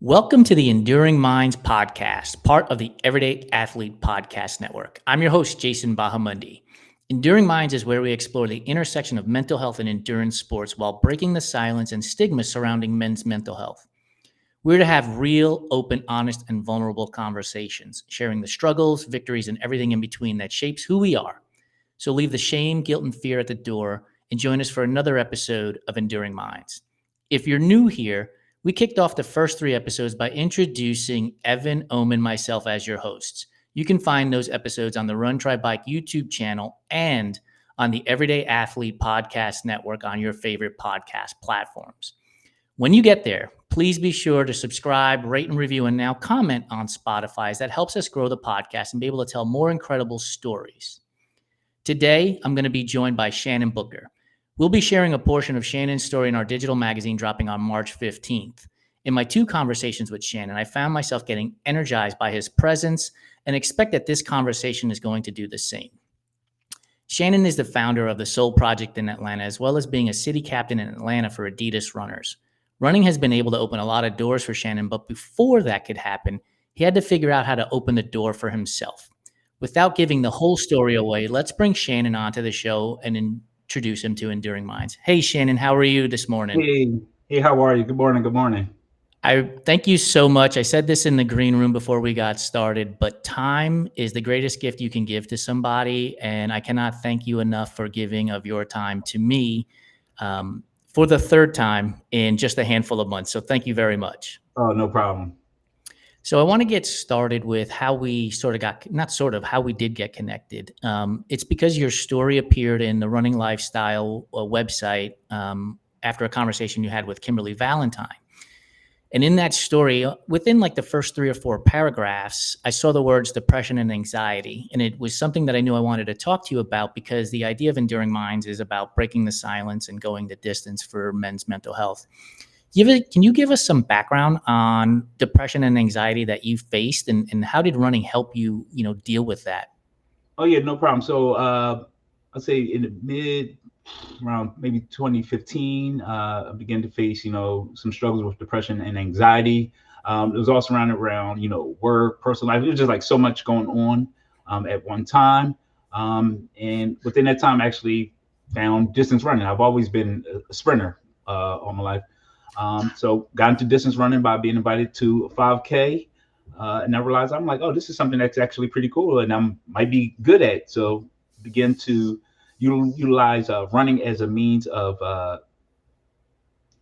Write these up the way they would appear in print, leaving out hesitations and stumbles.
Welcome to the Enduring Minds podcast, part of the Everyday Athlete Podcast Network. I'm your host, Jason Bahamundi. Enduring Minds is where we explore the intersection of mental health and endurance sports while breaking the silence and stigma surrounding men's mental health. We're to have real, open, honest, and vulnerable conversations, sharing the struggles, victories, and everything in between that shapes who we are. So leave the shame, guilt, and fear at the door and join us for another episode of Enduring Minds. If you're new here, we kicked off the first 3 episodes by introducing Evan, Omen, myself as your hosts. You can find those episodes on the Run Try Bike YouTube channel and on the Everyday Athlete Podcast Network on your favorite podcast platforms. When you get there, please be sure to subscribe, rate, and review, and now comment on Spotify, as that helps us grow the podcast and be able to tell more incredible stories. Today, I'm going to be joined by Shannon Booker. We'll be sharing a portion of Shannon's story in our digital magazine dropping on March 15th. In my 2 conversations with Shannon, I found myself getting energized by his presence and expect that this conversation is going to do the same. Shannon is the founder of the Soul Project in Atlanta, as well as being a city captain in Atlanta for Adidas Runners. Running has been able to open a lot of doors for Shannon, but before that could happen, he had to figure out how to open the door for himself. Without giving the whole story away, let's bring Shannon onto the show and introduce him to Enduring Minds. Hey, Shannon, how are you this morning? Hey, how are you? Good morning. Good morning. I thank you so much. I said this in the green room before we got started, but time is the greatest gift you can give to somebody, and I cannot thank you enough for giving of your time to me for the 3rd time in just a handful of months. So thank you very much. Oh, no problem. So I want to get started with how we how we did get connected. It's because your story appeared in the Running Lifestyle website after a conversation you had with Kimberly Valentine. And in that story, within like the first 3 or 4 paragraphs, I saw the words depression and anxiety. And it was something that I knew I wanted to talk to you about, because the idea of Enduring Minds is about breaking the silence and going the distance for men's mental health. Can you give us some background on depression and anxiety that you faced, and how did running help you, deal with that? Oh, yeah, no problem. So I'd say in the around maybe 2015, I began to face, some struggles with depression and anxiety. It was all surrounded around, work, personal life. It was just like so much going on at one time. And within that time, I actually found distance running. I've always been a sprinter all my life. So got into distance running by being invited to a 5K. And I realized I'm like, oh, this is something that's actually pretty cool and I might be good at. So begin to utilize running as a means of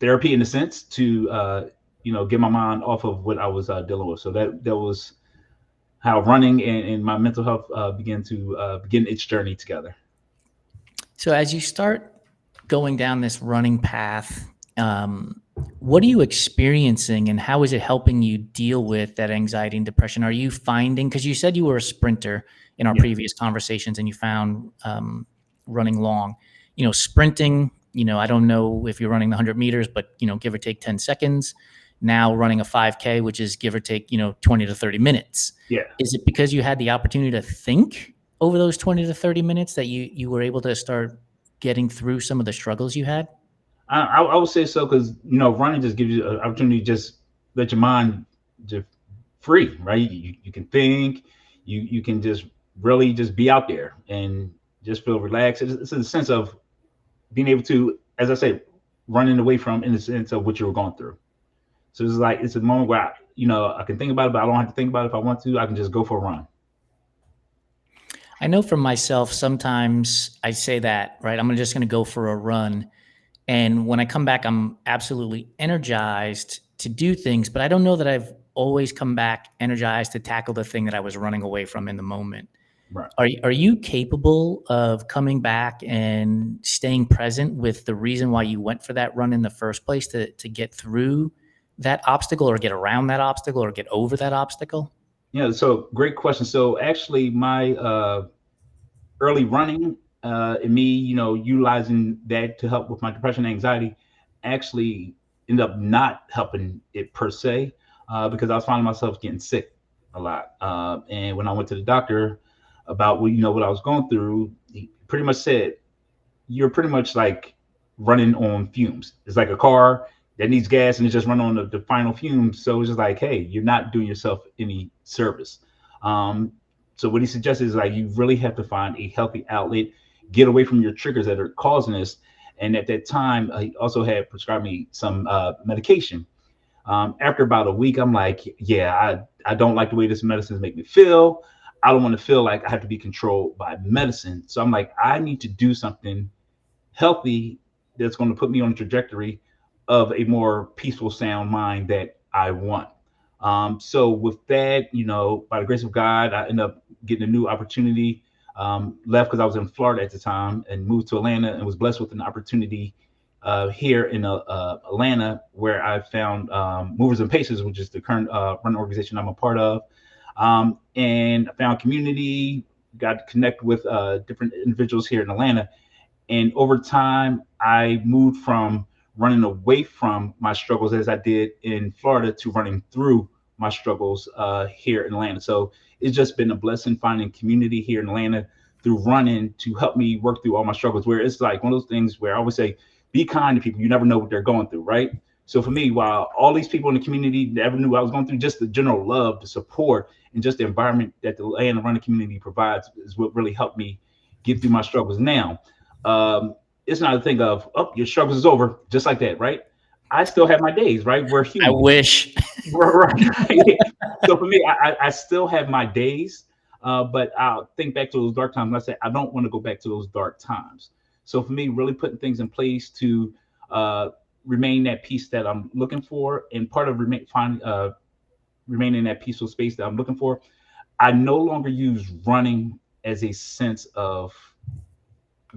therapy, in a sense, to, get my mind off of what I was dealing with. So that was how running and my mental health begin its journey together. So as you start going down this running path, what are you experiencing, and how is it helping you deal with that anxiety and depression? Are you finding, because you said you were a sprinter in our previous conversations and you found running long, sprinting, I don't know if you're running the 100 meters, but, give or take 10 seconds. Now running a 5K, which is give or take, 20 to 30 minutes. Yeah. Is it because you had the opportunity to think over those 20 to 30 minutes that you were able to start getting through some of the struggles you had? I would say so, because running just gives you an opportunity to just let your mind just free, right? You can think, you can just really just be out there and just feel relaxed. It's a sense of being able to, as I say, running away from, in the sense of what you were going through. So it's a moment where I can think about it, but I don't have to think about it. If I want to, I can just go for a run. I know for myself, sometimes I say that, right? I'm just going to go for a run. And when I come back, I'm absolutely energized to do things, but I don't know that I've always come back energized to tackle the thing that I was running away from in the moment. Right. Are you capable of coming back and staying present with the reason why you went for that run in the first place, to get through that obstacle, or get around that obstacle, or get over that obstacle? Yeah. So great question. So actually, my early running and me, utilizing that to help with my depression and anxiety, actually ended up not helping it per se, because I was finding myself getting sick a lot. And when I went to the doctor about what I was going through, he pretty much said, "You're pretty much like running on fumes. It's like a car that needs gas and it's just running on the final fumes. So it's just like, hey, you're not doing yourself any service. Um, so what he suggests is like you really have to find a healthy outlet, get away from your triggers that are causing this. And at that time, he also had prescribed me some medication. After about a week, I'm like, yeah, I don't like the way this medicines make me feel. I don't want to feel like I have to be controlled by medicine. So I'm like, I need to do something healthy that's going to put me on a trajectory of a more peaceful, sound mind that I want. So with that, by the grace of God, I ended up getting a new opportunity. Left because I was in Florida at the time and moved to Atlanta and was blessed with an opportunity here in Atlanta, where I found Movers and Pacers, which is the current running organization I'm a part of. And I found community, got to connect with different individuals here in Atlanta. And over time, I moved from running away from my struggles as I did in Florida to running through my struggles here in Atlanta. So it's just been a blessing finding community here in Atlanta through running to help me work through all my struggles, where it's like one of those things where I always say, be kind to people. You never know what they're going through, right? So for me, while all these people in the community never knew I was going through, just the general love, the support, and just the environment that the Atlanta running community provides is what really helped me get through my struggles. Now, it's not a thing of, oh, your struggles is over, just like that, right? I still have my days, right? We're I human. wish. Right. So for me, I still have my days, but I'll think back to those dark times. And I say, I don't want to go back to those dark times. So for me, really putting things in place to remain that peace that I'm looking for, and part of remaining in that peaceful space that I'm looking for, I no longer use running as a sense of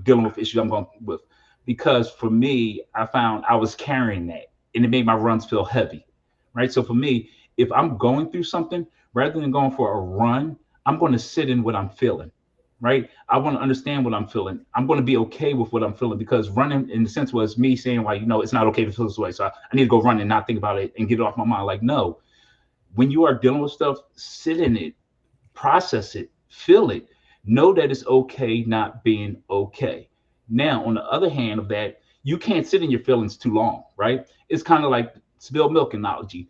dealing with issues I'm going with, because for me, I found I was carrying that, and it made my runs feel heavy, right? So for me, if I'm going through something, rather than going for a run, I'm going to sit in what I'm feeling, right? I want to understand what I'm feeling. I'm going to be okay with what I'm feeling, because running, in the sense, was me saying, like, it's not okay to feel this way. So I need to go run and not think about it and get it off my mind. Like, no, when you are dealing with stuff, sit in it, process it, feel it, know that it's okay not being okay. Now, on the other hand of that, you can't sit in your feelings too long, right? It's kind of like spilled milk analogy.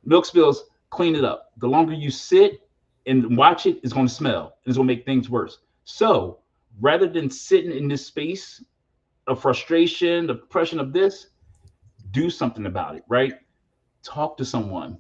Milk spills, clean it up. The longer you sit and watch it, it's going to smell. It's going to make things worse. So rather than sitting in this space of frustration, the depression of this, do something about it, right? Talk to someone,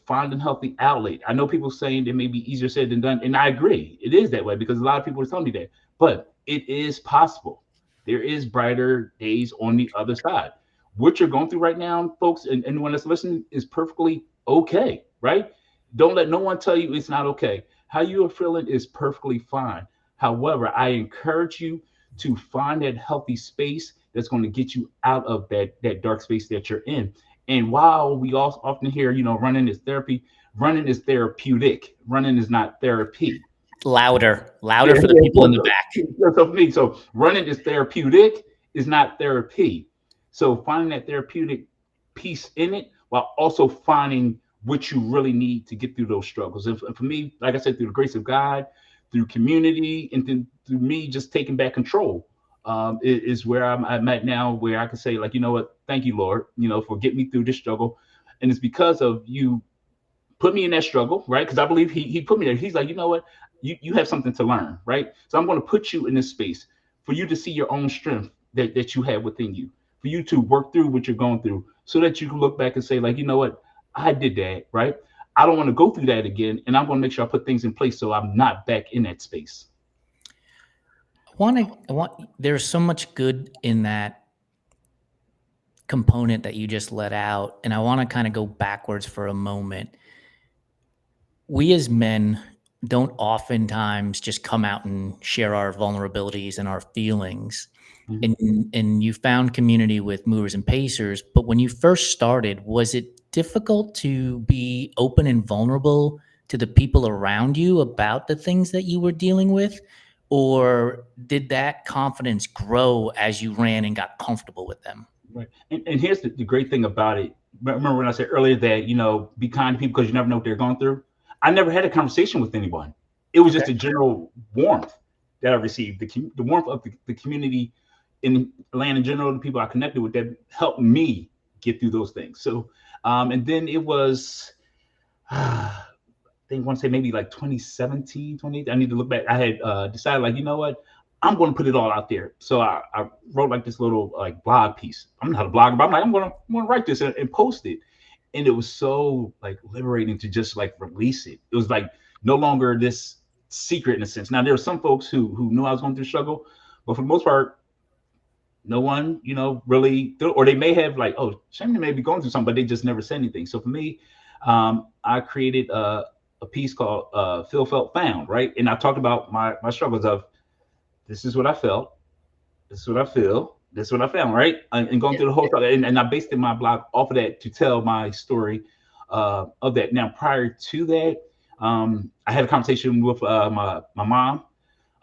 find a healthy outlet. I know people saying it may be easier said than done, and I agree. It is that way, because a lot of people are telling me that, but it is possible. There is brighter days on the other side. What you're going through right now, folks, and anyone that's listening, is perfectly okay, right? Don't let no one tell you it's not okay. How you are feeling is perfectly fine. However, I encourage you to find that healthy space that's going to get you out of that dark space that you're in. And while we all often hear, running is therapy, running is therapeutic. Running is not therapy. Louder Yeah, for the people in the back. so for me, so running is therapeutic, is not therapy. So finding that therapeutic piece in it, while also finding what you really need to get through those struggles. And for me, like I said, through the grace of God, through community, and then through me just taking back control, is where I'm at now, where I can say, like, you know what, thank you, Lord, for getting me through this struggle. And it's because of you put me in that struggle, right? Because I believe he put me there. He's like, you know what, you have something to learn, right? So I'm going to put you in this space for you to see your own strength that you have within you, for you to work through what you're going through, so that you can look back and say, like, you know what, I did that, right? I don't want to go through that again, and I'm going to make sure I put things in place so I'm not back in that space. There's so much good in that component that you just let out, and I want to kind of go backwards for a moment. We as men don't oftentimes just come out and share our vulnerabilities and our feelings. Mhm. And you found community with movers and pacers, but when you first started, was it difficult to be open and vulnerable to the people around you about the things that you were dealing with? Or did that confidence grow as you ran and got comfortable with them? Right. And here's the great thing about it. Remember when I said earlier that, be kind to people because you never know what they're going through? I never had a conversation with anyone. It was Okay. just a general warmth that I received, the warmth of the community in Atlanta in general, the people I connected with, that helped me get through those things. So, and then it was, I think I want to say maybe like 2017, 20. I need to look back. I had decided like, you know what? I'm going to put it all out there. So I wrote like this little like blog piece. I'm not a blogger, but I'm like, I'm going to write this and post it. And it was so like liberating to just like release it. It was like no longer this secret in a sense. Now there were some folks who knew I was going through struggle, but for the most part, no one, really, or they may have like, oh, Shannon may be going through something, but they just never said anything. So for me, I created a piece called Feel Felt Found, right? And I talked about my struggles of this is what I felt, this is what I feel, this is what I found, right? And going through the whole thing. And I based my blog off of that to tell my story of that. Now, prior to that, I had a conversation with my mom.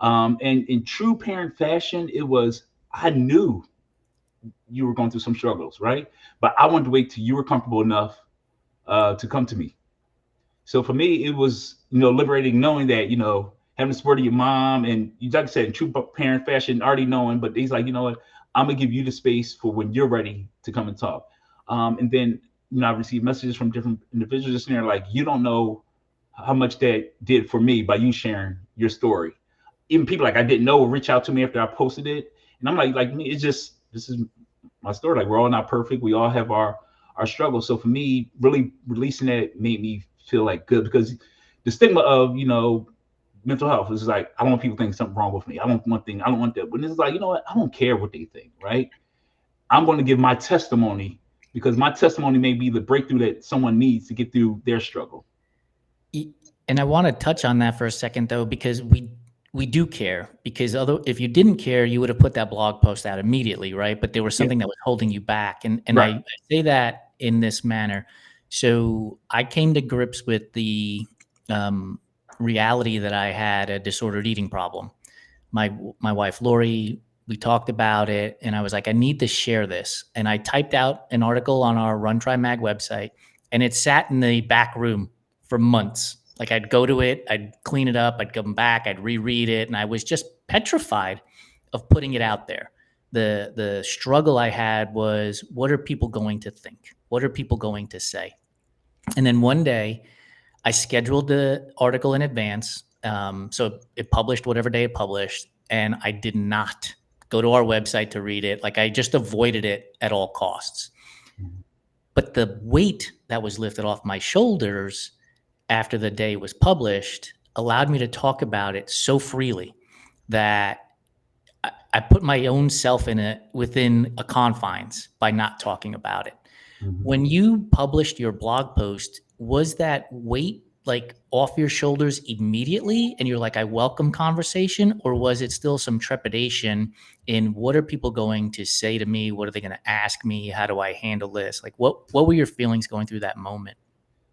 And in true parent fashion, it was, I knew you were going through some struggles, right? But I wanted to wait till you were comfortable enough to come to me. So for me, it was, liberating knowing that, having the support of your mom and you, like I said, in true parent fashion, already knowing, but he's like, you know what, I'm gonna give you the space for when you're ready to come and talk. And then, I received messages from different individuals just there, like, you don't know how much that did for me by you sharing your story. Even people like I didn't know will reach out to me after I posted it. And I'm like me, it's just, this is my story. Like, we're all not perfect. We all have our struggles. So for me, really releasing that made me feel like good, because the stigma of, mental health is like, I don't want people thinking something wrong with me. I don't want that. But it's like, you know what? I don't care what they think, right? I'm going to give my testimony, because my testimony may be the breakthrough that someone needs to get through their struggle. And I want to touch on that for a second, though, because we do care. Because if you didn't care, you would have put that blog post out immediately, right? But there was something that was holding you back, and Right. I say that in this manner. So I came to grips with the reality that I had a disordered eating problem. My wife Lori, we talked about it, and I was like, I need to share this. And I typed out an article on our Run Try Mag website, and it sat in the back room for months. Like, I'd go to it, I'd clean it up, I'd come back, I'd reread it, and I was just petrified of putting it out there. The struggle I had was, what are people going to think? What are people going to say? And then one day, I scheduled the article in advance. So it published whatever day it published, and I did not go to our website to read it. Like, I just avoided it at all costs. But the weight that was lifted off my shoulders after the day was published allowed me to talk about it so freely that I put my own self within a confines by not talking about it. Mm-hmm. When you published your blog post, was that weight like off your shoulders immediately and you're like, I welcome conversation? Or was it still some trepidation in, what are people going to say to me? What are they going to ask me? How do I handle this? Like, what were your feelings going through that moment?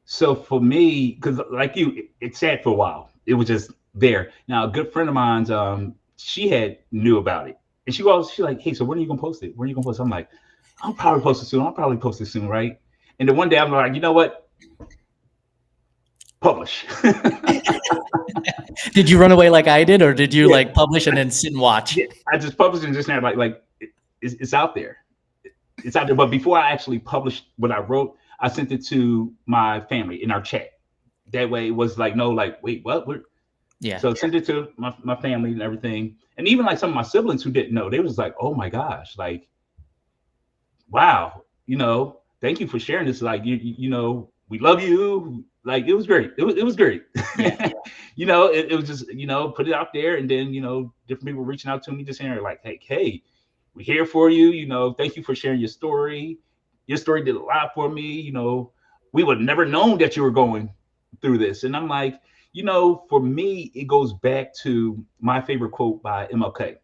So for me, because like you, it sat for a while. It was just there. Now, a good friend of mine's, she knew about it. And she's like, hey, so when are you going to post it? When are you going to post it? I'm like, I'll probably post it soon, right? And then one day I'm like, you know what? Publish. Did you run away like I did, or did you like publish and then sit and watch? Yeah, I just published and just now it's out there. It's out there. But before I actually published what I wrote, I sent it to my family in our chat. That way it was like, no, like, wait, what? Yeah. So I sent it to my family and everything. And even like some of my siblings who didn't know, they was like, oh my gosh, like, wow, thank you for sharing this. Like, we love you. Like, it was great. It was great. Yeah. It was just, put it out there. And then, different people reaching out to me just saying like, hey, we're here for you. Thank you for sharing your story. Your story did a lot for me. We would have never known that you were going through this. And I'm like, for me, it goes back to my favorite quote by MLK.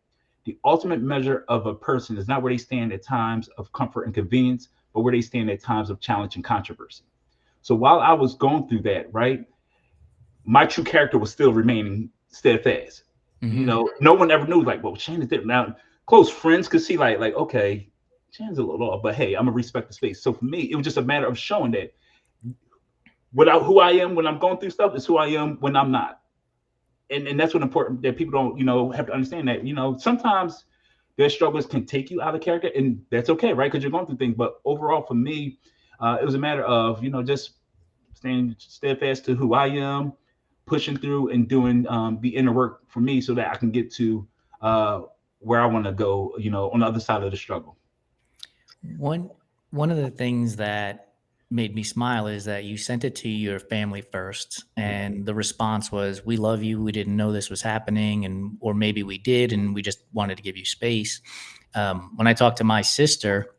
The ultimate measure of a person is not where they stand at times of comfort and convenience, but where they stand at times of challenge and controversy. So while I was going through that, right, my true character was still remaining steadfast. Mm-hmm. No one ever knew, like, well, Shannon's there. Now, close friends could see, like, okay, Shannon's a little off, but hey, I'm gonna respect the space. So for me, it was just a matter of showing that who I am when I'm going through stuff is who I am when I'm not. And that's what important that people don't, have to understand that, sometimes their struggles can take you out of character, and that's okay, right? Because you're going through things. But overall, for me, it was a matter of just staying steadfast to who I am, pushing through and doing the inner work for me, so that I can get to uh, where I want to go. On the other side of the struggle. One one of the things that made me smile is that you sent it to your family first, and the response was, "We love you. We didn't know this was happening, and or maybe we did, and we just wanted to give you space." When I talked to my sister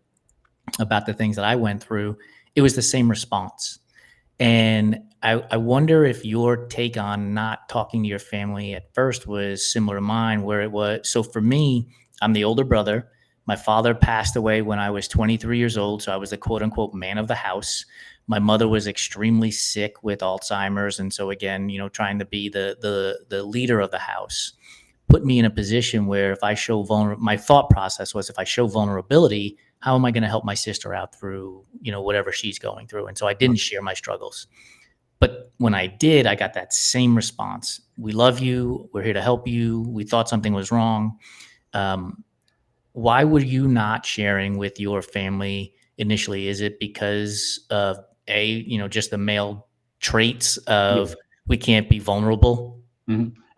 about the things that I went through, it was the same response. And I wonder if your take on not talking to your family at first was similar to mine, where it was. So for me, I'm the older brother. My father passed away when I was 23 years old. So I was the quote unquote man of the house. My mother was extremely sick with Alzheimer's. And so again, trying to be the leader of the house put me in a position where if I show my thought process was if I show vulnerability, how am I going to help my sister out through, whatever she's going through? And so I didn't share my struggles. But when I did, I got that same response. We love you. We're here to help you. We thought something was wrong. Why were you not sharing with your family initially? Is it because of just the male traits Yeah. of we can't be vulnerable?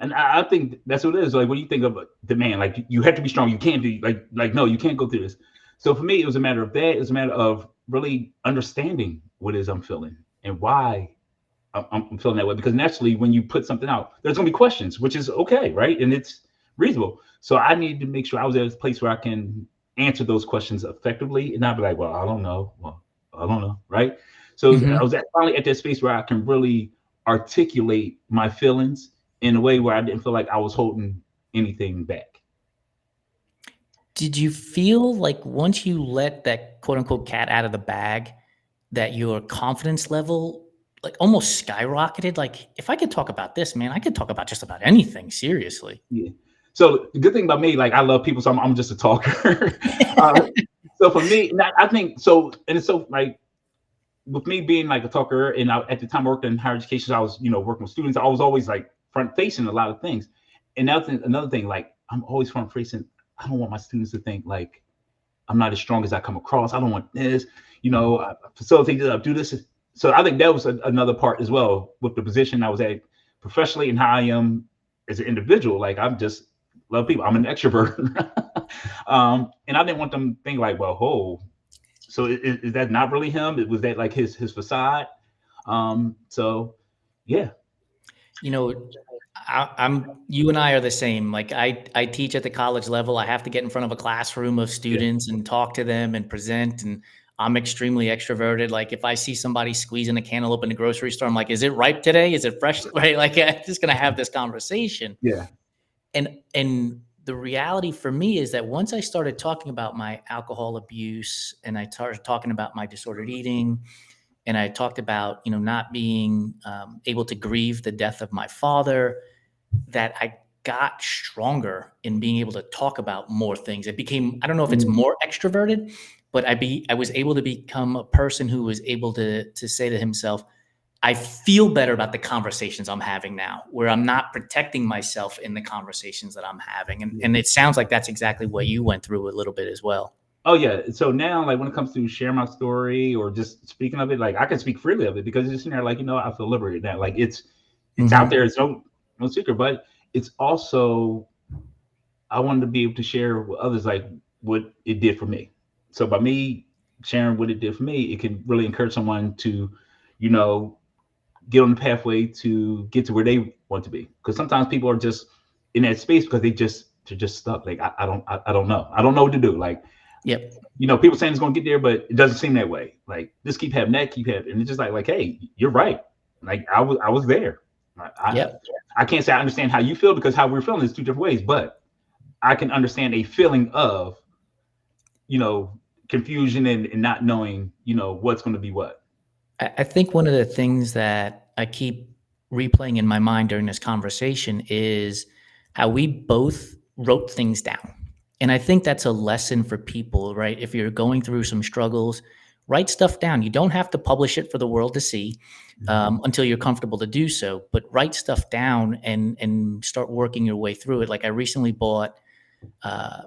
And I think that's what it is. Like when you think of the man, like you have to be strong. You can't do like no, you can't go through this. So for me, it was a matter of that. It was a matter of really understanding what it is I'm feeling and why I'm feeling that way. Because naturally, when you put something out, there's gonna be questions, which is okay, right? And it's reasonable. So I need to make sure I was at a place where I can answer those questions effectively and not be like, well, I don't know. Well, I don't know, right? So I Mhm. was finally at that space where I can really articulate my feelings in a way where I didn't feel like I was holding anything back. Did you feel like once you let that quote unquote cat out of the bag, that your confidence level like almost skyrocketed? Like, if I could talk about this, man, I could talk about just about anything, seriously. Yeah. So the good thing about me, like I love people, so I'm just a talker. uh, so for me, I think so, and it's so like with me being like a talker, and at the time I worked in higher education, so I was working with students. I was always like front facing a lot of things, and that's another thing. Like I'm always front facing. I don't want my students to think like I'm not as strong as I come across. I don't want this, I facilitate this, I do this. So I think that was another part as well with the position I was at professionally and how I am as an individual. Like I'm just love people. I'm an extrovert. And I didn't want them to think like, well, so is that not really him? Was that like his facade? So yeah. You know, I'm you and I are the same. Like I teach at the college level. I have to get in front of a classroom of Yeah. students and talk to them and present. And I'm extremely extroverted. Like if I see somebody squeezing a cantaloupe in the grocery store, I'm like, is it ripe today? Is it fresh? Right? Like I'm just gonna have this conversation. Yeah. And the reality for me is that once I started talking about my alcohol abuse and I started talking about my disordered eating and I talked about not being able to grieve the death of my father, that I got stronger in being able to talk about more things. It became, I don't know if it's Mhm. more extroverted, but I was able to become a person who was able to say to himself, I feel better about the conversations I'm having now, where I'm not protecting myself in the conversations that I'm having. Yeah. And it sounds like that's exactly what you went through a little bit as well. Oh yeah. So now, like when it comes to sharing my story or just speaking of it, like I can speak freely of it because it's in there. Like I feel liberated now. Like it's out Hmm. there. It's no secret, but it's also I wanted to be able to share with others like what it did for me. So by me sharing what it did for me, it can really encourage someone to, you know, get on the pathway to get to where they want to be. Because sometimes people are just in that space because they're just stuck. Like I don't know. I don't know what to do. Like Yep. people saying it's going to get there, but it doesn't seem that way. Like just keep having that, keep having, and it's just like, hey, you're right. Like I was there. I Yep. I can't say I understand how you feel because how we're feeling is two different ways, but I can understand a feeling of you know confusion and not knowing what's going to be what. I think one of the things that I keep replaying in my mind during this conversation is how we both wrote things down. And I think that's a lesson for people, right? If you're going through some struggles, write stuff down. You don't have to publish it for the world to see until you're comfortable to do so, but write stuff down and start working your way through it. Like I recently bought uh,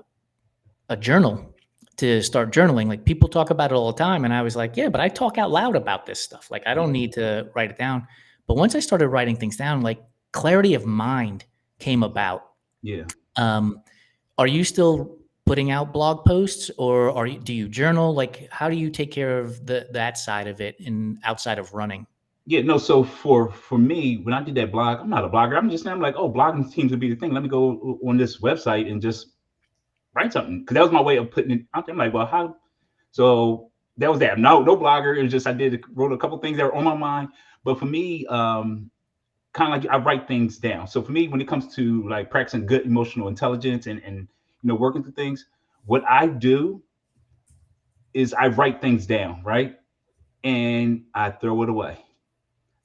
a journal to start journaling. Like people talk about it all the time. And I was like, yeah, but I talk out loud about this stuff. Like I don't need to write it down. But once I started writing things down, like clarity of mind came about. Yeah. Um, are you still putting out blog posts or do you journal? Like how do you take care of that side of it in outside of running? Yeah, no. So for me, when I did that blog, I'm not a blogger. I'm like, oh, blogging seems to be the thing. Let me go on this website and just write something, because that was my way of putting it out there. I'm like, well, how? So that was that. No blogger. It was just wrote a couple things that were on my mind. But for me, kind of like I write things down. So for me, when it comes to like practicing good emotional intelligence and working through things, what I do is I write things down, right, and I throw it away,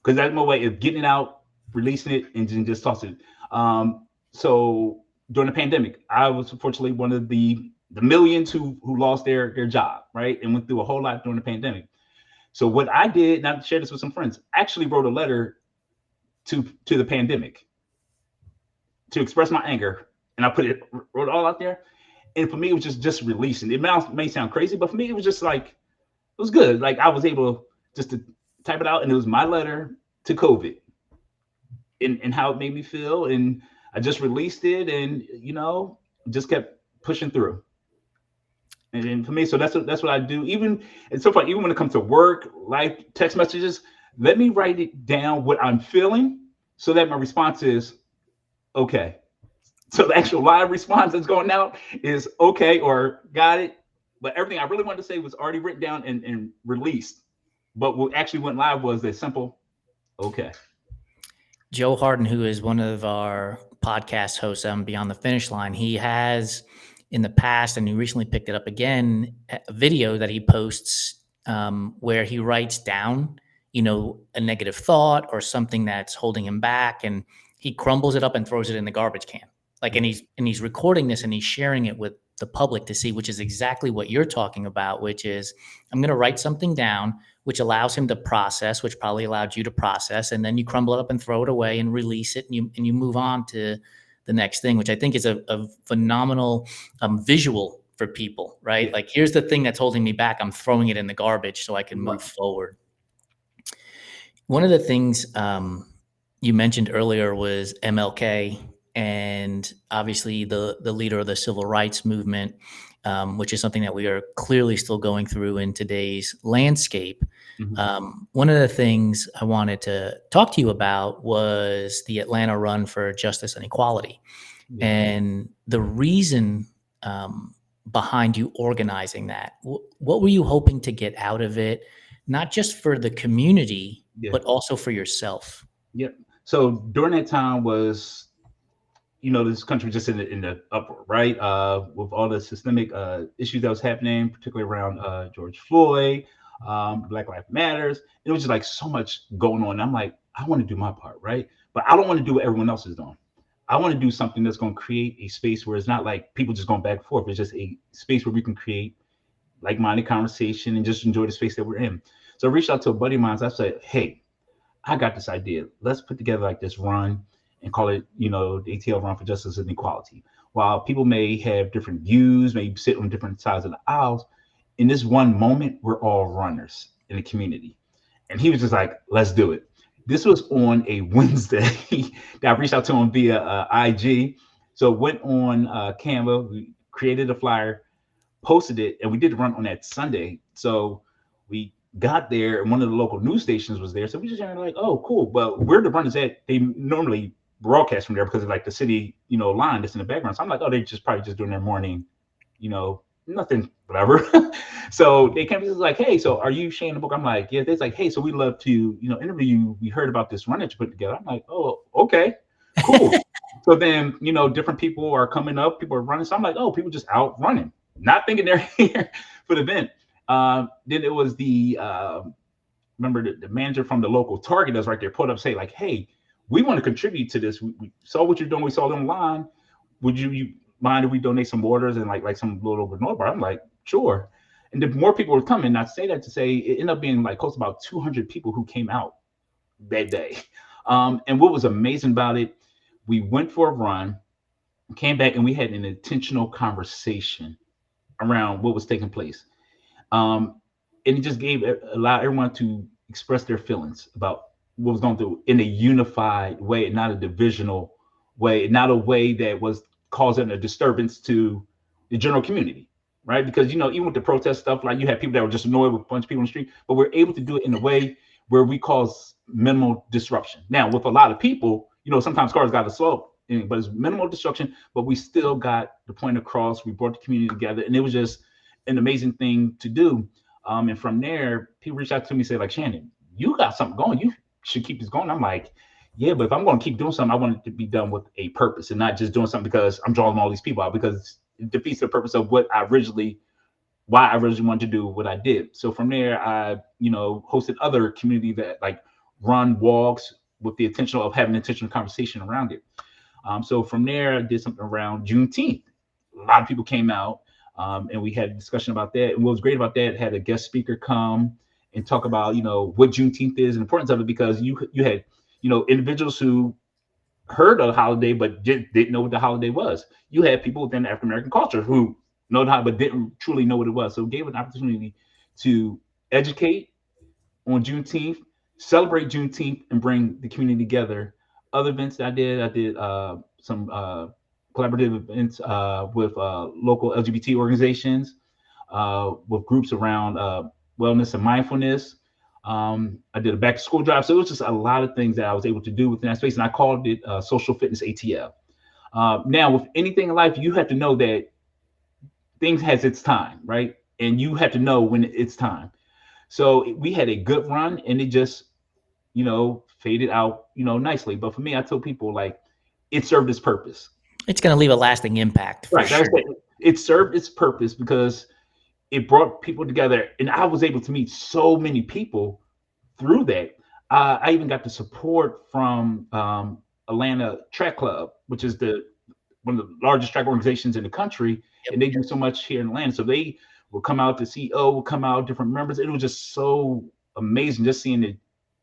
because that's my way of getting it out, releasing it, and then just tossing it. So during the pandemic, I was unfortunately one of the millions who lost their job, right, and went through a whole lot during the pandemic. So what I did, and I've shared this with some friends, actually wrote a letter to the pandemic to express my anger, and I wrote it all out there. And for me, it was just releasing. It may sound crazy, but for me, it was just like it was good. Like I was able just to type it out, and it was my letter to COVID, and how it made me feel, and I just released it, and just kept pushing through. And for me, so that's what I do. Even and so far, even when it comes to work, life, text messages, let me write it down what I'm feeling, so that my response is okay. So the actual live response that's going out is okay or got it. But everything I really wanted to say was already written down and released. But what actually went live was a simple okay. Joe Harden, who is one of our podcast hosts on Beyond the Finish Line, he has in the past, and he recently picked it up again, a video that he posts where he writes down, a negative thought or something that's holding him back, and he crumbles it up and throws it in the garbage can. Like, and he's recording this and he's sharing it with the public to see, which is exactly what you're talking about, which is I'm going to write something down, which allows him to process, which probably allowed you to process, and then you crumble it up and throw it away and release it, and you move on to the next thing, which I think is a phenomenal visual for people, right? Yeah. Like, here's the thing that's holding me back. I'm throwing it in the garbage so I can move forward. One of the things you mentioned earlier was MLK, and obviously the leader of the civil rights movement, which is something that we are clearly still going through in today's landscape. One of the things I wanted to talk to you about was the Atlanta Run for Justice and Equality. Yeah. And the reason behind you organizing that. What were you hoping to get out of it, not just for the community, but also for yourself? Yep. So during that time was, this country just in the uproar, right? With all the systemic issues that was happening, particularly around George Floyd, Black Lives Matters. It was just like so much going on. I'm like, I want to do my part, right? But I don't want to do what everyone else is doing. I want to do something that's going to create a space where it's not like people just going back and forth. It's just a space where we can create like-minded conversation and just enjoy the space that we're in. So I reached out to a buddy of mine. I said, hey, I got this idea. Let's put together like this run and call it, the ATL Run for Justice and Equality. While people may have different views, may sit on different sides of the aisles, in this one moment, we're all runners in the community. And he was just like, let's do it. This was on a Wednesday that I reached out to him via IG. So went on Canva, we created a flyer, posted it, and we did the run on that Sunday. So we got there and one of the local news stations was there. So we just kind of like, oh, cool. But where the runners at, they normally broadcast from there because of like the city, line that's in the background. So I'm like, oh, they probably just doing their morning, nothing, whatever. So they came to us like, hey, so are you Shannon Booker? I'm like, yeah. They're like, hey, so we'd love to, interview you. We heard about this run that you put together. I'm like, oh, okay, cool. So then, different people are coming up, people are running. So I'm like, oh, people just out running, not thinking they're here for the event. Then it was remember the manager from the local Target that's right there put up, say like, hey, we want to contribute to this. We saw what you're doing. We saw it online. Would you mind if we donate some waters and like some little granola bar? I'm like, sure. And the more people were coming, I say that to say it ended up being like close to about 200 people who came out that day. And what was amazing about it, we went for a run, came back, and we had an intentional conversation around what was taking place. Um, and it just allowed everyone to express their feelings about what was going through in a unified way, not a divisional way, not a way that was causing a disturbance to the general community, right? Because even with the protest stuff, like you had people that were just annoyed with a bunch of people in the street, but we're able to do it in a way where we cause minimal disruption. Now, with a lot of people, sometimes cars got to slow, but it's minimal disruption. But we still got the point across. We brought the community together, and it was just an amazing thing to do. And from there, people reached out to me and said, like, Shannon, you got something going. You should keep this going. I'm like, yeah, but if I'm going to keep doing something, I want it to be done with a purpose and not just doing something because I'm drawing all these people out, because it defeats the purpose of why I originally wanted to do what I did. So from there, I, hosted other community that like run walks with the intention of having an intentional conversation around it. So from there, I did something around Juneteenth. A lot of people came out, and we had a discussion about that. And what was great about that, had a guest speaker come and talk about, what Juneteenth is and the importance of it, because you had, individuals who heard of the holiday but didn't know what the holiday was. You had people within the African American culture who know the holiday but didn't truly know what it was. So it gave an opportunity to educate on Juneteenth, celebrate Juneteenth, and bring the community together. Other events that I did some collaborative events with local LGBT organizations, with groups around wellness and mindfulness. I did a back to school drive. So it was just a lot of things that I was able to do within that space. And I called it social fitness ATL. Now, with anything in life, you have to know that things has its time, right? And you have to know when it's time. So we had a good run, and it just, faded out, nicely. But for me, I told people, like, it served its purpose. It's going to leave a lasting impact for Right. sure. It served its purpose because it brought people together, and I was able to meet so many people through that. I even got the support from Atlanta Track Club, which is one of the largest track organizations in the country, Yep. and they do so much here in Atlanta. So they will come out, the CEO will come out, different members. It was just so amazing just seeing the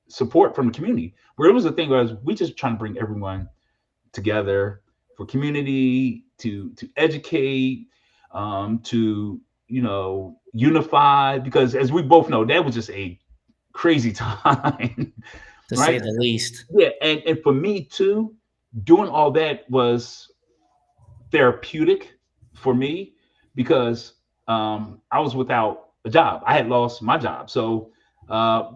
support from the community. Where it was a thing where we just trying to bring everyone together for community, to educate, to unify, because as we both know, that was just a crazy time. To Right? say the least. Yeah, and for me too, doing all that was therapeutic for me, because I was without a job. I had lost my job. So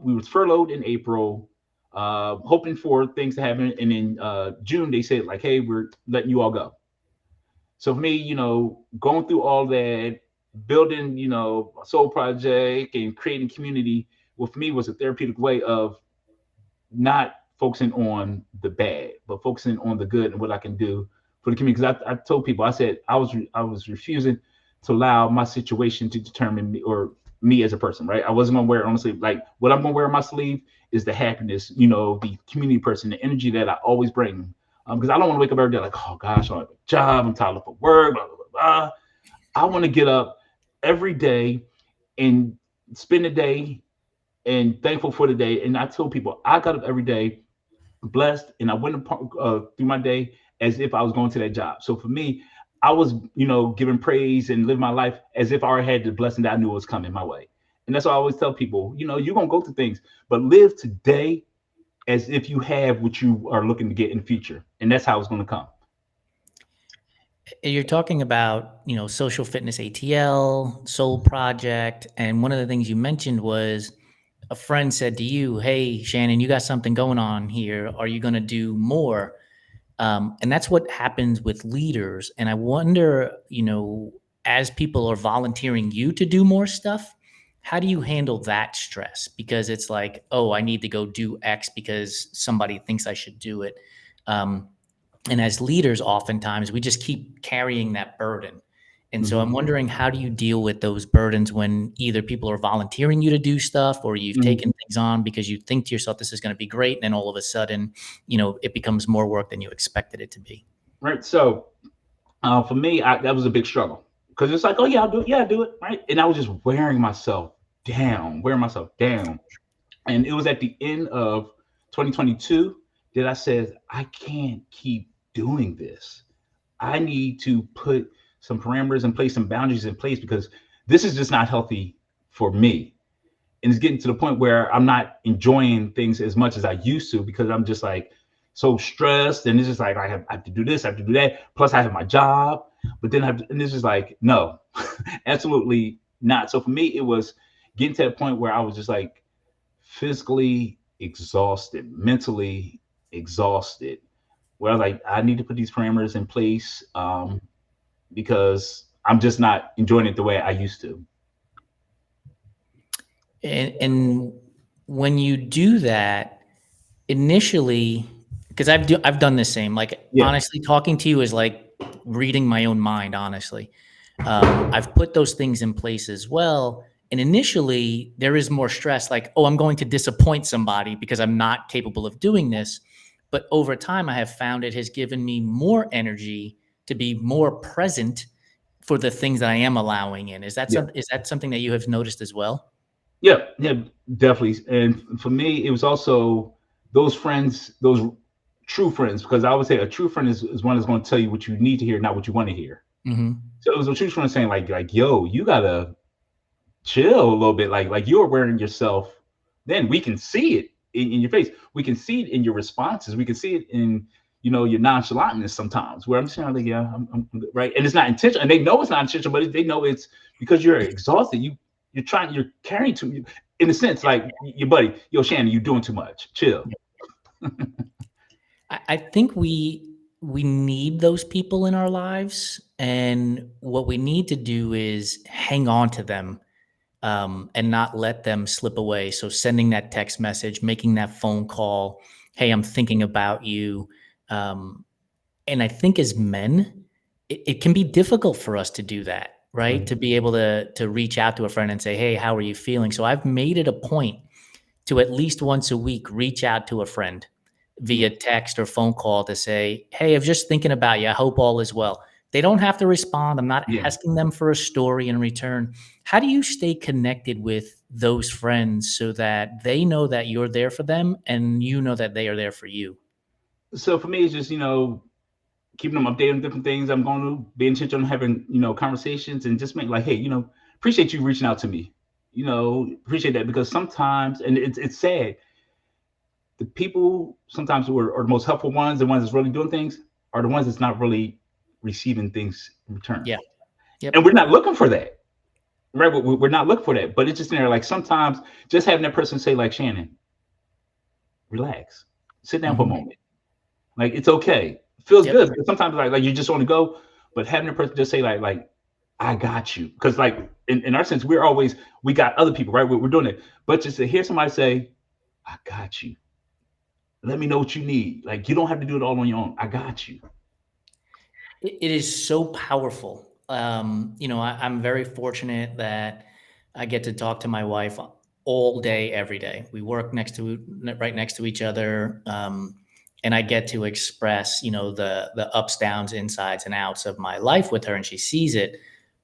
we was furloughed in April, hoping for things to happen. And in June, they said, like, hey, we're letting you all go. So for me, going through all that, building, a soul project and creating community, well, for me was a therapeutic way of not focusing on the bad, but focusing on the good and what I can do for the community. Because I told people, I said I was refusing to allow my situation to determine me, or me as a person, right? I wasn't gonna wear it on my sleeve. Like, what I'm gonna wear on my sleeve is the happiness, the community person, the energy that I always bring. Because I don't want to wake up every day like, oh gosh, I have a job, I'm tired of work, blah, blah, blah, blah. I want to get up every day and spend the day and thankful for the day. And I tell people, I got up every day blessed, and I went through my day as if I was going to that job. So for me, I was, giving praise and living my life as if I already had the blessing that I knew was coming my way. And that's why I always tell people, you're going to go through things, but live today as if you have what you are looking to get in the future. And that's how it's going to come. You're talking about, social fitness ATL, Soul Project. And one of the things you mentioned was a friend said to you, hey, Shannon, you got something going on here. Are you going to do more? And that's what happens with leaders. And I wonder, as people are volunteering you to do more stuff, how do you handle that stress? Because it's like, oh, I need to go do X because somebody thinks I should do it. And as leaders, oftentimes we just keep carrying that burden. And so I'm wondering, how do you deal with those burdens when either people are volunteering you to do stuff, or you've taken things on because you think to yourself, this is going to be great. And then all of a sudden, it becomes more work than you expected it to be. Right. So for me, that was a big struggle, because it's like, oh yeah, I'll do it. Yeah, I'll do it. Right. And I was just wearing myself down. And it was at the end of 2022 that I said, I can't keep doing this. I need to put some parameters in place, some boundaries in place, because this is just not healthy for me. And it's getting to the point where I'm not enjoying things as much as I used to, because I'm just like so stressed. And it's just like, I have to do this, I have to do that. Plus I have my job, but then and it's just like, no, absolutely not. So for me, it was getting to that point where I was just like physically exhausted, mentally exhausted, where I was like, I need to put these parameters in place, because I'm just not enjoying it the way I used to. And when you do that initially, because I've done the same. Like Yeah, honestly, talking to you is like reading my own mind. Honestly, I've put those things in place as well. And initially, there is more stress. Like, oh, I'm going to disappoint somebody because I'm not capable of doing this. But over time, I have found it has given me more energy to be more present for the things that I am allowing in. yeah, Is that something that you have noticed as well? yeah, yeah, definitely. And for me, it was also those friends, those true friends, because I would say a true friend is one that's going to tell you what you need to hear, not what you want to hear. Hmm. So it was a true friend saying like, yo, you gotta chill a little bit. Like you're wearing yourself. Then we can see it in your face. We can see it in your responses. We can see it in your nonchalantness sometimes. Where I'm just kind of like, yeah, I'm good, right, and it's not intentional, and they know it's not intentional, but they know it's because you're exhausted. You're carrying too, in a sense, like your buddy, yo, Shannon, you're doing too much. Chill. I think we need those people in our lives, and what we need to do is hang on to them, and not let them slip away. So sending that text message, making that phone call, hey, I'm thinking about you. Um, and I think as men, it can be difficult for us to do that, right? Right. To be able to reach out to a friend and say, hey, how are you feeling? So I've made it a point to at least once a week reach out to a friend Yeah. via text or phone call to say, hey, I was just thinking about you. I hope all is well. They don't have to respond. I'm not Yeah. asking them for a story in return. How do you stay connected with those friends so that they know that you're there for them and you know that they are there for you? So for me, it's just keeping them updated on different things. I'm going to be intentional on having conversations, and just make like, hey, appreciate you reaching out to me. Appreciate that, because sometimes, and it's sad, the people sometimes who are the most helpful ones, the ones that's really doing things, are the ones that's not really receiving things in return. Yeah. And Yep. we're not looking for that, right? We're not looking for that, but it's just in there. Like sometimes, just having that person say, like, Shannon, relax, sit down for a Hmm. moment. Like it's okay. Feels Yep. good. Because sometimes like you just want to go, but having a person just say like I got you. Because like in our sense, we got other people, right? We're doing it. But just to hear somebody say, I got you. Let me know what you need. Like you don't have to do it all on your own. I got you. It is so powerful. I'm very fortunate that I get to talk to my wife all day, every day. We work right next to each other, and I get to express, the ups, downs, insides, and outs of my life with her, and she sees it.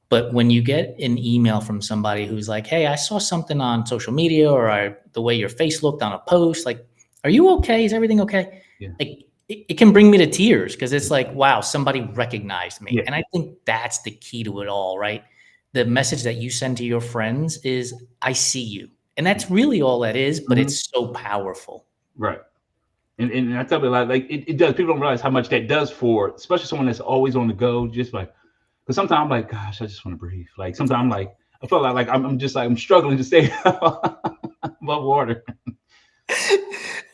But when you get an email from somebody who's like, "Hey, I saw something on social media, or the way your face looked on a post, like, are you okay? Is everything okay?" Yeah. Like, it can bring me to tears because it's like, wow, somebody recognized me. Yeah. And I think that's the key to it all, right? The message that you send to your friends is, I see you. And that's really all that is, but Mhm. it's so powerful. Right. And I tell you like it does. People don't realize how much that does for, especially someone that's always on the go. Just like, because sometimes I'm like, gosh, I just want to breathe. Like sometimes I'm like, I feel like I'm just like I'm struggling to stay above water.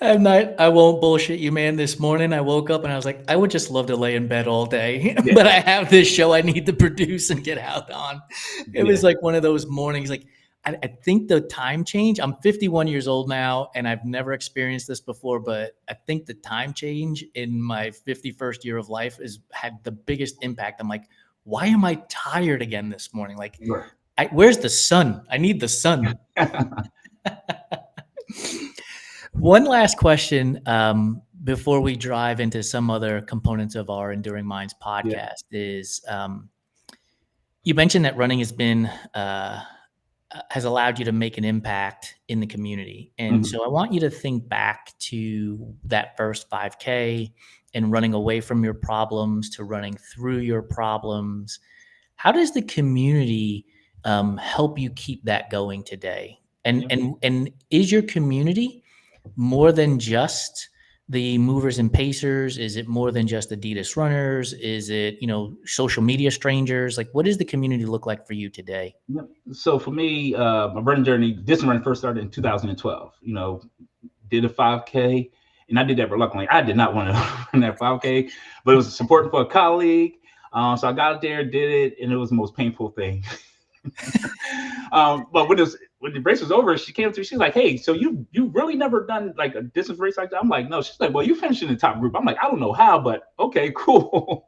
I won't bullshit you, man. This morning I woke up and I was like, I would just love to lay in bed all day, Yeah, but I have this show I need to produce and get out on. It yeah. was like one of those mornings. Like, I think the time change, I'm 51 years old now and I've never experienced this before, but I think the time change in my 51st year of life has had the biggest impact. I'm like, why am I tired again this morning? Like, Right. where's the sun? I need the sun. One last question, before we drive into some other components of our Enduring Minds Yeah. podcast is, you mentioned that running has allowed you to make an impact in the community. And Mhm. so I want you to think back to that first 5K and running away from your problems to running through your problems. How does the community help you keep that going today? And Yeah. and is your community more than just the movers and pacers? Is it more than just Adidas runners? Is it, social media strangers? Like, what does the community look like for you today? Yeah. So for me, my running journey, distance running first started in 2012. Did a 5K, and I did that reluctantly. I did not want to run that 5K, but it was supporting for a colleague. So I got out there, did it, and it was the most painful thing. But when the race was over, she came to me. She's like, "Hey, so you really never done like a distance race like that?" I'm like, "No." She's like, "Well, you finished in the top group." I'm like, "I don't know how, but okay, cool."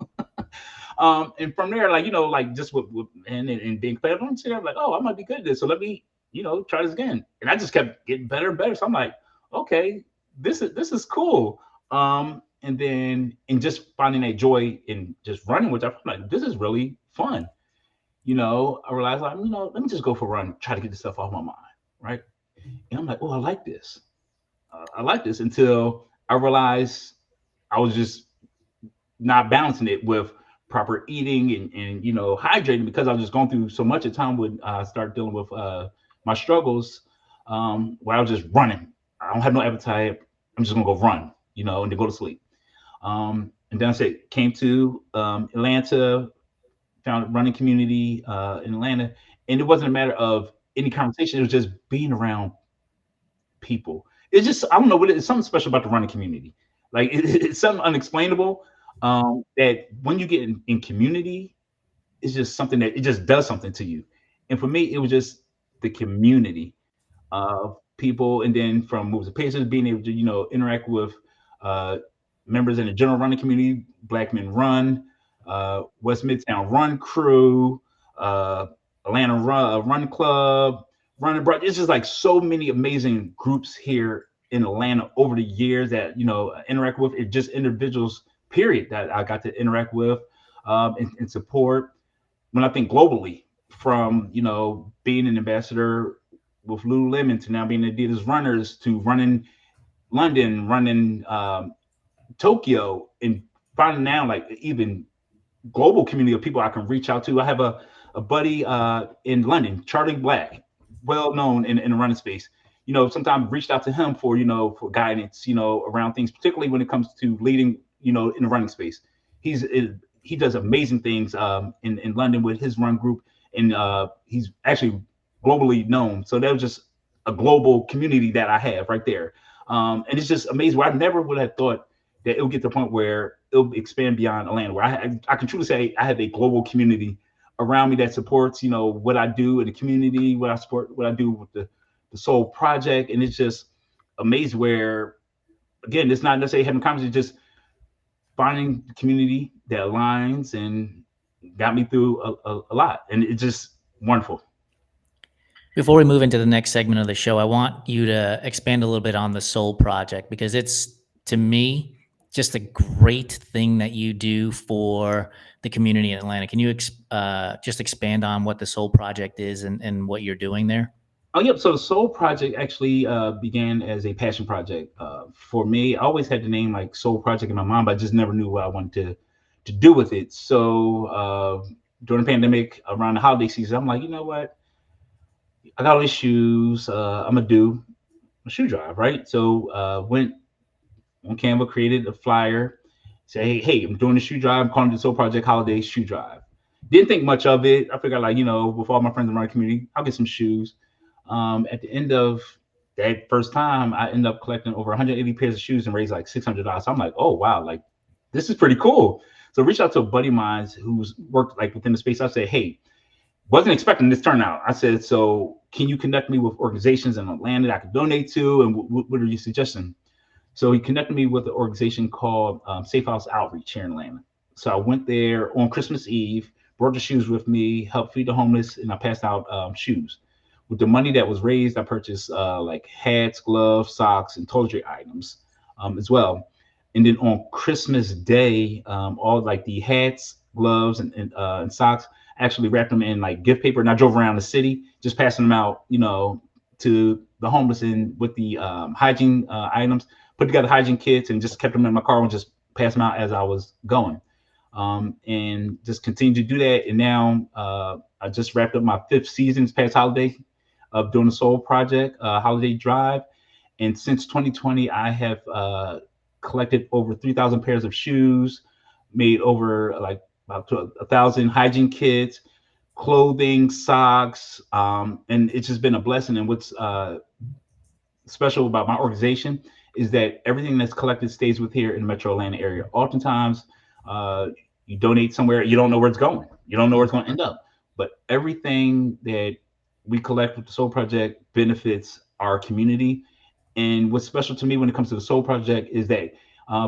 And from there, like like just and being competitive, I'm sitting there like, "Oh, I might be good at this, so let me try this again." And I just kept getting better and better. So I'm like, "Okay, this is cool." And then in just finding that joy in just running, which I'm like, "This is really fun." I realized like, let me just go for a run, try to get this stuff off my mind, right? And I'm like, oh, I like this. I like this until I realized I was just not balancing it with proper eating and hydrating because I was just going through so much at time when I started dealing with my struggles where I was just running. I don't have no appetite. I'm just gonna go run, and then go to sleep. And then I said, came to Atlanta, found a running community in Atlanta, and it wasn't a matter of any conversation. It was just being around people. It's just I don't know what it is. Something special about the running community. Like it's something unexplainable. That when you get in community, it's just something that it just does something to you. And for me, it was just the community of people, and then from moves and paces, being able to interact with uh, members in the general running community, Black Men Run, West Midtown Run Crew, uh, Atlanta Run Club, Run Abroad. It's just like so many amazing groups here in Atlanta over the years that interact with. It just individuals, period, that I got to interact with and support. When I think globally, from being an ambassador with Lululemon to now being Adidas Runners to running London, running Tokyo, and finding now like even global community of people I can reach out to. I have a buddy in London, Charlie Black, well known in the running space. Sometimes reached out to him for for guidance, around things, particularly when it comes to leading, in the running space. He's he does amazing things in London with his run group, and he's actually globally known. So that was just a global community that I have right there. And it's just amazing. Where I never would have thought that it would get to the point where it'll expand beyond Atlanta, where I can truly say I have a global community around me that supports, what I do in the community, what I support, what I do with the Soul Project. And it's just amazing where, again, it's not necessarily having conversations, just finding the community that aligns and got me through a lot. And it's just wonderful. Before we move into the next segment of the show, I want you to expand a little bit on the Soul Project because it's, to me, just a great thing that you do for the community in Atlanta. Can you just expand on what the Soul Project is and what you're doing there? Oh, yep. So the Soul Project actually began as a passion project for me. I always had the name like Soul Project in my mind, but I just never knew what I wanted to do with it. So during the pandemic, around the holiday season, I'm like, you know what? I got all these shoes. I'm gonna do a shoe drive, right? So went on Canva, created a flyer, say, hey, I'm doing a shoe drive. I'm calling it the Soul Project Holiday Shoe Drive. Didn't think much of it. I figured, like, with all my friends in the running community, I'll get some shoes. At the end of that first time, I ended up collecting over 180 pairs of shoes and raised like $600. So I'm like, oh wow, like this is pretty cool. So I reached out to a buddy of mine who's worked like within the space. I said, hey, wasn't expecting this turnout. I said, so can you connect me with organizations in Atlanta that I could donate to, and what are you suggesting? So he connected me with an organization called Safe House Outreach here in Atlanta. So I went there on Christmas Eve, brought the shoes with me, helped feed the homeless, and I passed out shoes. With the money that was raised, I purchased like hats, gloves, socks, and toiletry items as well. And then on Christmas Day, all like the hats, gloves, and socks, I actually wrapped them in like gift paper, and I drove around the city just passing them out, to the homeless and with the hygiene items. Put together hygiene kits and just kept them in my car and just passed them out as I was going. and just continue to do that. And now I just wrapped up my 5th season this past holiday of doing the Soul Project Holiday Drive. And since 2020, I have collected over 3,000 pairs of shoes, made over like about 1,000 hygiene kits, clothing, socks, and it's just been a blessing. And what's special about my organization is that everything that's collected stays with here in the Metro Atlanta area. Oftentimes, uh, you donate somewhere, you don't know where it's going, you don't know where it's going to end up. But everything that we collect with the Soul Project benefits our community. And what's special to me when it comes to the Soul Project is that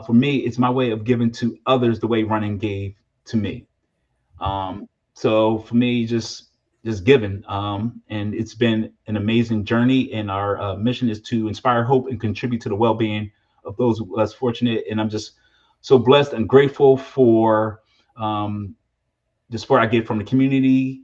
for me, it's my way of giving to others the way running gave to me. So for me, just giving, and it's been an amazing journey. And our mission is to inspire hope and contribute to the well-being of those less fortunate. And I'm just so blessed and grateful for the support I get from the community.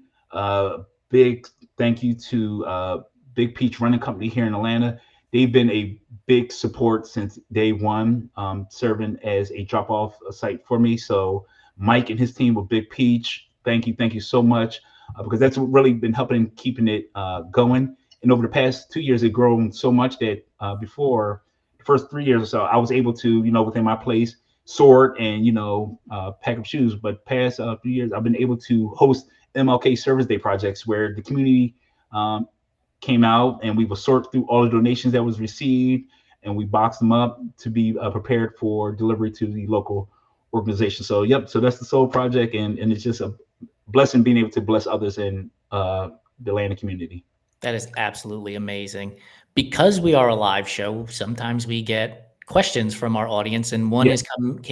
Big thank you to Big Peach Running Company here in Atlanta. They've been a big support since day one, serving as a drop-off site for me. So Mike and his team with Big Peach, thank you so much, because that's what really been helping keeping it going. And over the past 2 years, it's grown so much that before the first 3 years or so, I was able to, within my place, sort and pack up shoes. But past few years, I've been able to host MLK Service Day projects where the community came out and we will sort through all the donations that was received, and we box them up to be prepared for delivery to the local organization. So so that's the Soul Project, and it's just a blessing being able to bless others in the Atlanta community. That is absolutely amazing. Because we are a live show, sometimes we get questions from our audience, and one Yeah,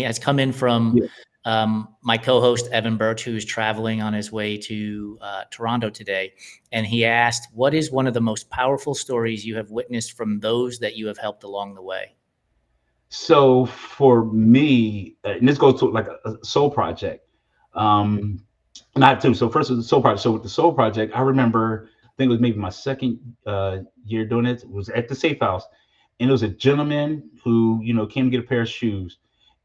has come in from yeah. my co-host Evan Birch, who's traveling on his way to Toronto today, and he asked, "What is one of the most powerful stories you have witnessed from those that you have helped along the way?" So for me, and this goes to like a Soul Project. Um, and I have two. So first was the Soul Project. So with the Soul Project, I remember, I think it was maybe my second year doing it. It was at the Safe House, and it was a gentleman who came to get a pair of shoes,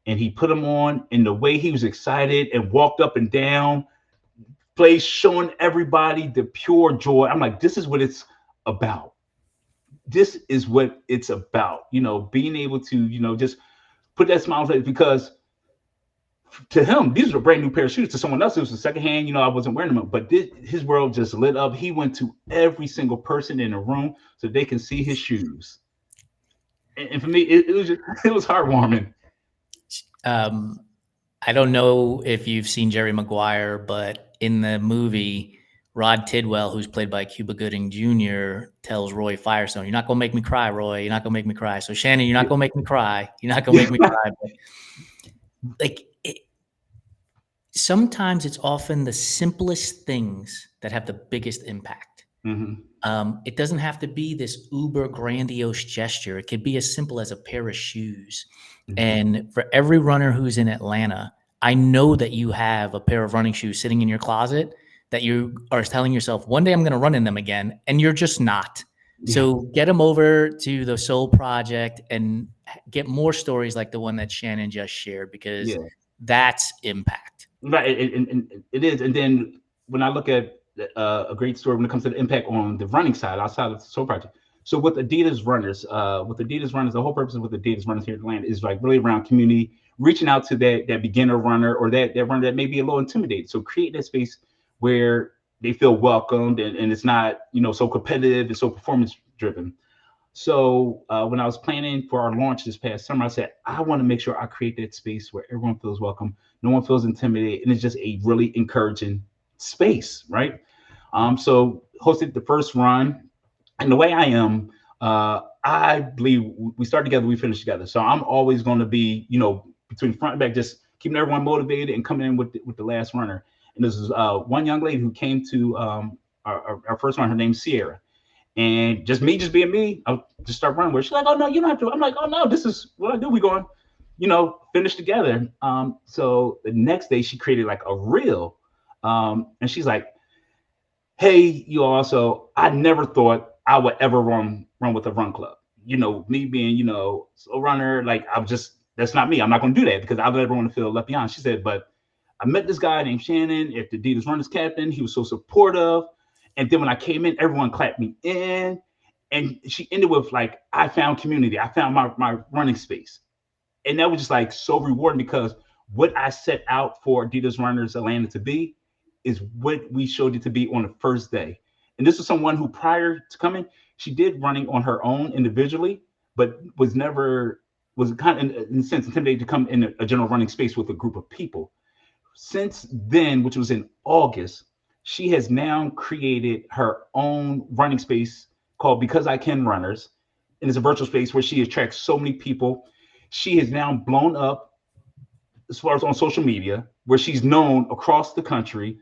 and he put them on, and the way he was excited and walked up and down, place showing everybody the pure joy. I'm like, this is what it's about. This is what it's about. Being able to just put that smile on his face, because to him, these were a brand new pair of shoes. To someone else, it was a secondhand. I wasn't wearing them, but his world just lit up. He went to every single person in the room so they can see his shoes. And for me, it was just, it was heartwarming. I don't know if you've seen Jerry Maguire, but in the movie, Rod Tidwell, who's played by Cuba Gooding Jr., tells Roy Firestone, "You're not going to make me cry, Roy. You're not going to make me cry. So Shannon, you're not going to make me cry. You're not going to make me cry." But sometimes it's often the simplest things that have the biggest impact. Mm-hmm. It doesn't have to be this uber grandiose gesture. It could be as simple as a pair of shoes. Mm-hmm. And for every runner who's in Atlanta, I know that you have a pair of running shoes sitting in your closet that you are telling yourself, one day I'm going to run in them again, and you're just not. Yeah. So get them over to the Soul Project and get more stories like the one that Shannon just shared, because that's impact. Right, and it is. And then when I look at a great story when it comes to the impact on the running side outside of the Soul Project. So with Adidas Runners, the whole purpose with Adidas Runners here in Atlanta is like really around community, reaching out to that beginner runner, or that runner that may be a little intimidated. So create that space where they feel welcomed, and it's not so competitive and so performance driven. So when I was planning for our launch this past summer, I said, I want to make sure I create that space where everyone feels welcome, no one feels intimidated, and it's just a really encouraging space, right? So hosted the first run, and the way I am, I believe we start together, we finish together. So I'm always going to be, between front and back, just keeping everyone motivated and coming in with the last runner. And this is one young lady who came to our first run. Her name's Sierra. And just being me, I'll just start running with her. She's like, "Oh no, you don't have to." I'm like, "Oh no, this is what I do. We going, finish together." So the next day she created like a reel, and she's like, "Hey, you also, I never thought I would ever run with a run club. Me being, a runner, like that's not me. I'm not going to do that because I let everyone feel left behind." She said, "But I met this guy named Shannon at the Adidas Runners captain. He was so supportive. And then when I came in, everyone clapped me in. And she ended with like, I found community. I found my running space. And that was just like so rewarding because what I set out for Adidas Runners Atlanta to be is what we showed it to be on the first day. And this was someone who prior to coming, she did running on her own individually, but was kind of in a sense intimidated to come in a general running space with a group of people. Since then, which was in August, she has now created her own running space called Because I Can Runners. And it's a virtual space where she attracts so many people. She has now blown up as far as on social media, where she's known across the country.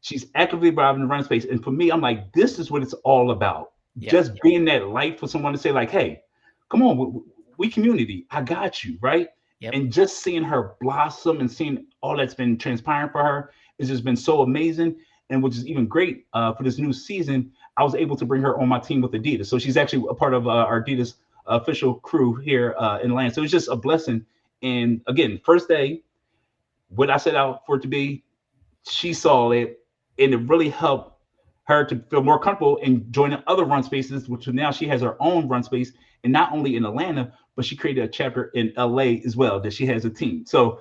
She's actively driving the running space. And for me, I'm like, this is what it's all about. Yeah. Just being that light for someone to say, like, hey, come on, we community. I got you, right? Yep. And just seeing her blossom and seeing all that's been transpiring for her has just been so amazing. And which is even great for this new season, I was able to bring her on my team with Adidas. So she's actually a part of our Adidas official crew here in Atlanta. So it's just a blessing. And again, first day, what I set out for it to be, she saw it, and it really helped her to feel more comfortable in joining other run spaces, which now she has her own run space, and not only in Atlanta, but she created a chapter in LA as well, that she has a team. So,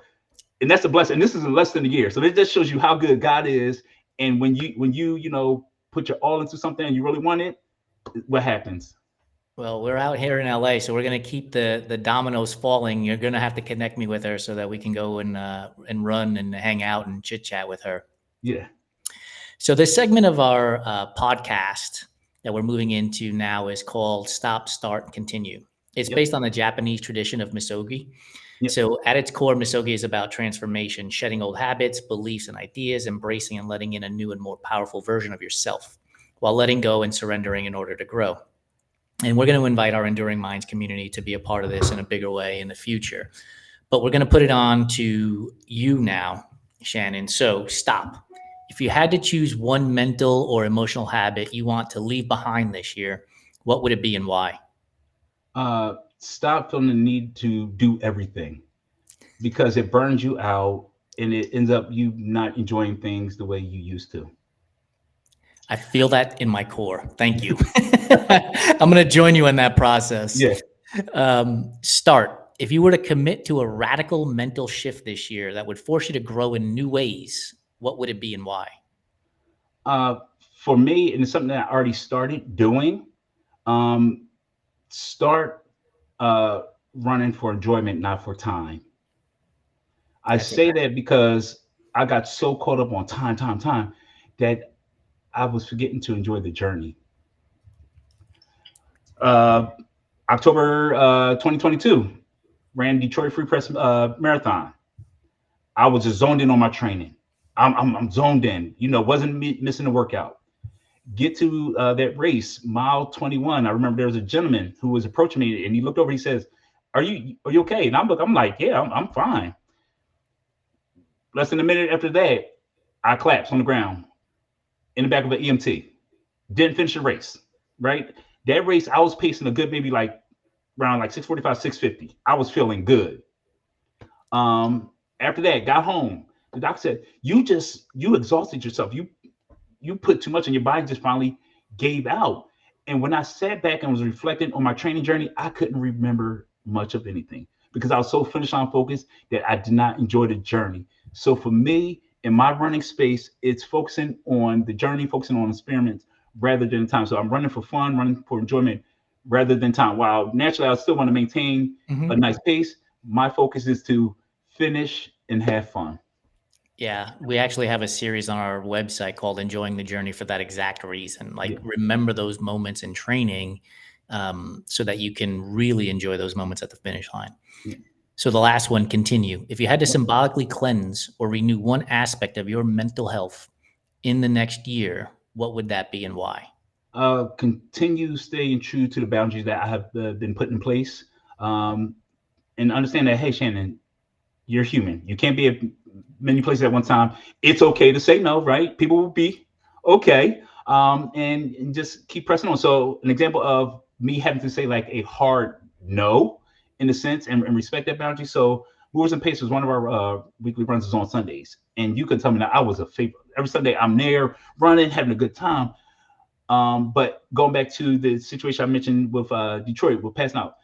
and that's a blessing. And this is in less than a year. So it just shows you how good God is. And when you put your all into something and you really want it, what happens? Well, we're out here in LA, so we're going to keep the dominoes falling. You're going to have to connect me with her so that we can go and run and hang out and chit chat with her. Yeah. So this segment of our podcast that we're moving into now is called Stop, Start, Continue. It's based on the Japanese tradition of misogi. Yep. So at its core, misogi is about transformation, shedding old habits, beliefs, and ideas, embracing and letting in a new and more powerful version of yourself, while letting go and surrendering in order to grow. And we're going to invite our Enduring Minds community to be a part of this in a bigger way in the future. But we're going to put it on to you now, Shannon. So stop. If you had to choose one mental or emotional habit you want to leave behind this year, what would it be and why? Stop feeling the need to do everything, because it burns you out and it ends up you not enjoying things the way you used to. I feel that in my core. Thank you. I'm going to join you in that process. Yeah. Start. If you were to commit to a radical mental shift this year that would force you to grow in new ways, what would it be and why? For me, and it's something that I already started doing, start running for enjoyment, not for time. I say that because I got so caught up on time that I was forgetting to enjoy the journey. October 2022, ran Detroit Free Press Marathon. I was just zoned in on my training. I'm zoned in, wasn't missing a workout. Get to that race, mile 21. I remember there was a gentleman who was approaching me, and he looked over. He says, "Are you okay?" And I'm like, "Yeah, I'm fine." Less than a minute after that, I collapsed on the ground in the back of an EMT. Didn't finish the race. Right, that race I was pacing a good maybe like around like 6:45, 6:50. I was feeling good. After that, got home. The doctor said, you exhausted yourself. You put too much and your body just finally gave out. And when I sat back and was reflecting on my training journey, I couldn't remember much of anything because I was so finished on focus that I did not enjoy the journey. So for me, in my running space, it's focusing on the journey, focusing on experiments rather than time. So I'm running for fun, running for enjoyment rather than time. While naturally I still want to maintain a nice pace, my focus is to finish and have fun. Yeah, we actually have a series on our website called Enjoying the Journey for that exact reason. Remember those moments in training so that you can really enjoy those moments at the finish line. Yeah. So the last one, continue. If you had to symbolically cleanse or renew one aspect of your mental health in the next year, what would that be and why? Continue staying true to the boundaries that I have been put in place, and understand that, hey, Shannon, you're human. You can't be at many places at one time. It's okay to say no, right? People will be okay, and just keep pressing on. So an example of me having to say like a hard no in a sense and respect that boundary. So Movers and Pacers, one of our weekly runs is on Sundays, and you could tell me that I was a favorite. Every Sunday, I'm there running, having a good time. But going back to the situation I mentioned with Detroit, with passing out,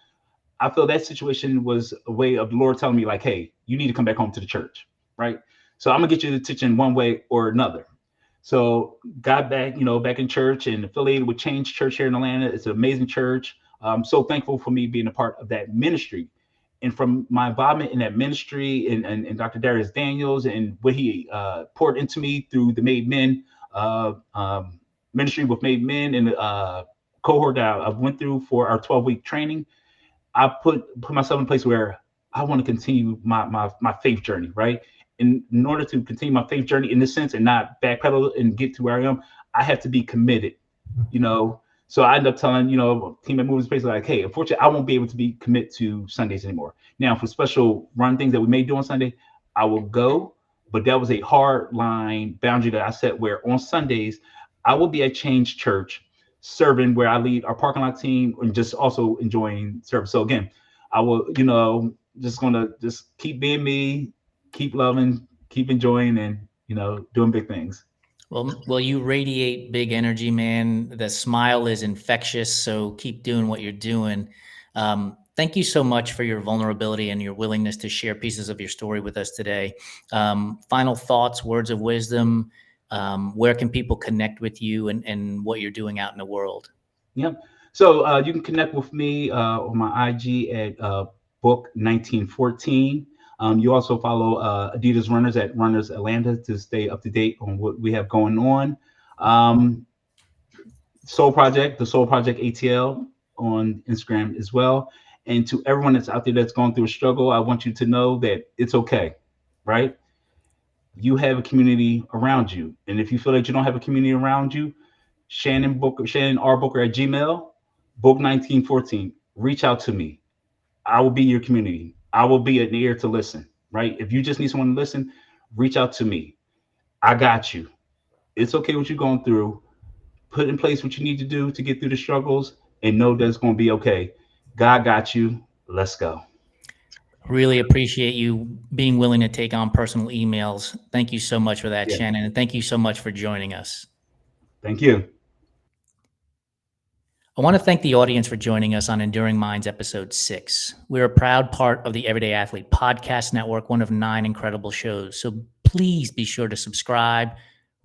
I feel that situation was a way of the Lord telling me, like, hey, you need to come back home to the church, right? So I'm gonna get your attention one way or another. So got back, back in church and affiliated with Change Church here in Atlanta. It's an amazing church. I'm so thankful for me being a part of that ministry. And from my involvement in that ministry and Dr. Darius Daniels and what he poured into me through the Made Men ministry with Made Men and cohort that I went through for our 12-week training, I put myself in a place where I want to continue my faith journey, right? In order to continue my faith journey in this sense and not backpedal and get to where I am, I have to be committed, you know. So I end up telling, team at Moving Space, like, hey, unfortunately, I won't be able to be commit to Sundays anymore. Now, for special run things that we may do on Sunday, I will go, but that was a hard line boundary that I set where on Sundays, I will be at Change Church serving where I lead our parking lot team and just also enjoying service. So again, I will, just gonna just keep being me, keep loving, keep enjoying, and doing big things. Well, you radiate big energy, man. The smile is infectious, so keep doing what you're doing. Thank you so much for your vulnerability and your willingness to share pieces of your story with us today. Final thoughts, words of wisdom. Where can people connect with you and what you're doing out in the world? Yep. So you can connect with me on my IG at book 1914. You also follow Adidas Runners at Runners Atlanta to stay up to date on what we have going on. Um, the Soul Project ATL on Instagram as well. And to everyone that's out there that's going through a struggle, I want you to know that it's okay, right? You have a community around you. And if you feel like you don't have a community around you, Shannon Booker, Shannon R. Booker at Gmail, book 1914. Reach out to me. I will be your community. I will be an ear to listen, right? If you just need someone to listen, reach out to me. I got you. It's okay what you're going through. Put in place what you need to do to get through the struggles and know that it's going to be okay. God got you. Let's go. Really appreciate you being willing to take on personal emails. Thank you so much for that, Yeah. Shannon. And thank you so much for joining us. Thank you. I want to thank the audience for joining us on Enduring Minds episode 6. We're a proud part of the Everyday Athlete podcast network, one of 9 incredible shows. So please be sure to subscribe,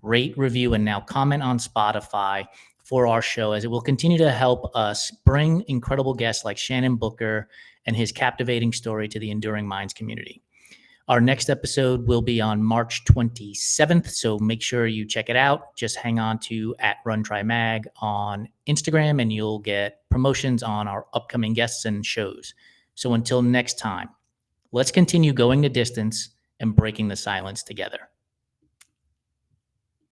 rate, review, and now comment on Spotify for our show, as it will continue to help us bring incredible guests like Shannon Booker and his captivating story to the Enduring Minds community. Our next episode will be on March 27th, so make sure you check it out. Just hang on to @RunTryMag on Instagram, and you'll get promotions on our upcoming guests and shows. So until next time, let's continue going the distance and breaking the silence together.